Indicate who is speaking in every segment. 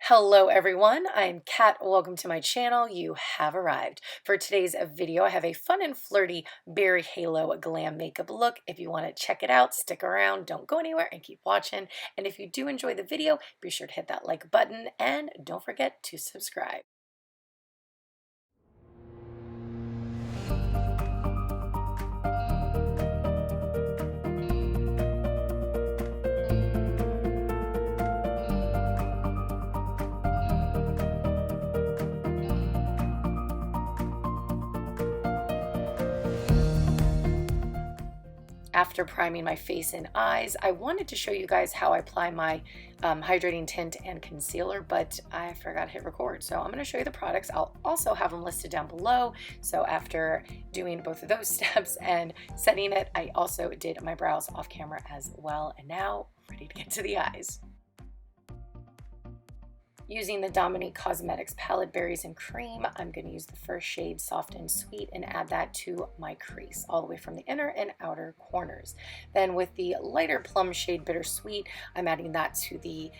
Speaker 1: Hello everyone, I'm Kat. Welcome to my channel. You have arrived. For today's video, I have a fun and flirty Berry Halo Glam makeup look. If you want to check it out, stick around, don't go anywhere, and keep watching. And if you do enjoy the video, be sure to hit that like button and don't forget to subscribe. After priming my face and eyes, I wanted to show you guys how I apply my hydrating tint and concealer, but I forgot to hit record. So I'm going to show you the products. I'll also have them listed down below. So after doing both of those steps and setting it, I also did my brows off camera as well. And now ready to get to the eyes. Using the Dominique Cosmetics palette Berries and Cream, I'm going to use the first shade Soft and Sweet and add that to my crease all the way from the inner and outer corners. Then with the lighter plum shade Bittersweet, I'm adding that to the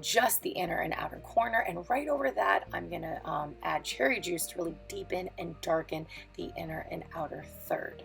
Speaker 1: just the inner and outer corner, and right over that I'm going to add cherry juice to really deepen and darken the inner and outer third.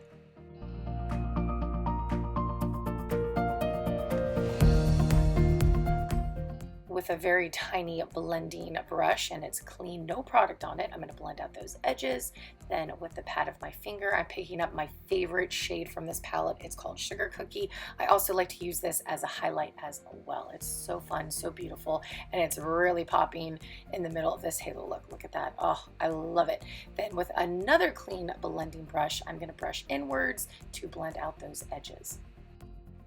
Speaker 1: With a very tiny blending brush, and it's clean, no product on it, I'm going to blend out those edges. Then with the pad of my finger, I'm picking up my favorite shade from this palette. It's called Sugar Cookie. I also like to use this as a highlight as well. It's so fun, so beautiful, and it's really popping in the middle of this halo look. Look at that. Oh, I love it. Then with another clean blending brush, I'm going to brush inwards to blend out those edges.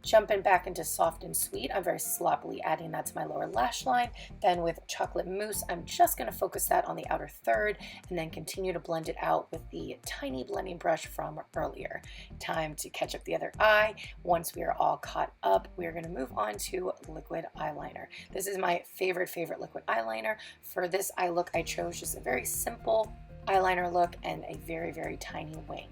Speaker 1: Jumping back into Soft and Sweet, I'm very sloppily adding that to my lower lash line. Then with Chocolate Mousse, I'm just going to focus that on the outer third and then continue to blend it out with the tiny blending brush from earlier. Time to catch up the other eye. Once we are all caught up, we're going to move on to liquid eyeliner. This is my favorite liquid eyeliner. For this eye look, I chose just a very simple eyeliner look and a very tiny wing.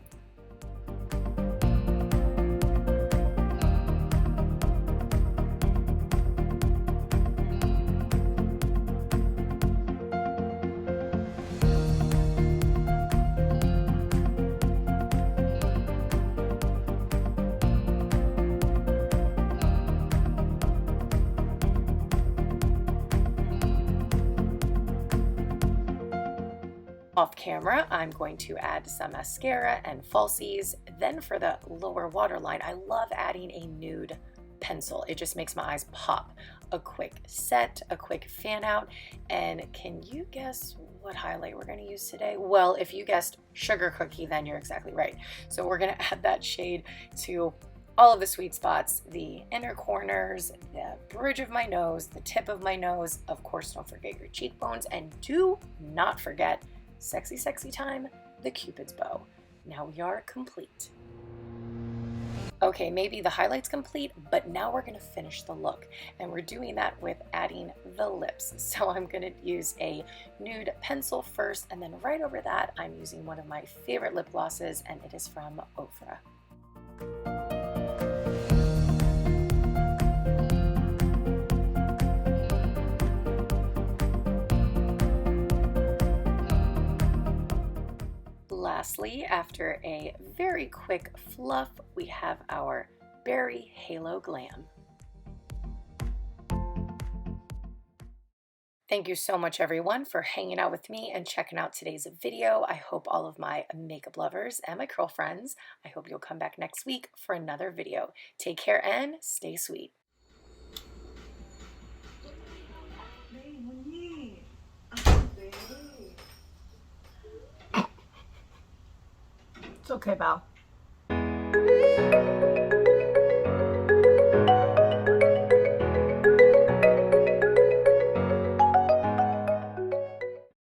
Speaker 1: Off camera, I'm going to add some mascara and falsies. Then for the lower waterline, I love adding a nude pencil. It just makes my eyes pop. A quick set, a quick fan out, and can you guess what highlight we're going to use today? Well, if you guessed Sugar Cookie, then you're exactly right. So we're going to add that shade to all of the sweet spots, the inner corners, the bridge of my nose, the tip of my nose. Of course, don't forget your cheekbones, and do not forget sexy time, the Cupid's bow. Now we are complete. Okay, maybe the highlight's complete, but now we're going to finish the look, and we're doing that with adding the lips. So I'm going to use a nude pencil first, and then right over that I'm using one of my favorite lip glosses, and it is from Ofra. Lastly, after a very quick fluff, we have our Berry Halo Glam. Thank you so much everyone for hanging out with me and checking out today's video. I hope all of my makeup lovers and my curl friends, I hope you'll come back next week for another video. Take care and stay sweet.
Speaker 2: It's okay, Val.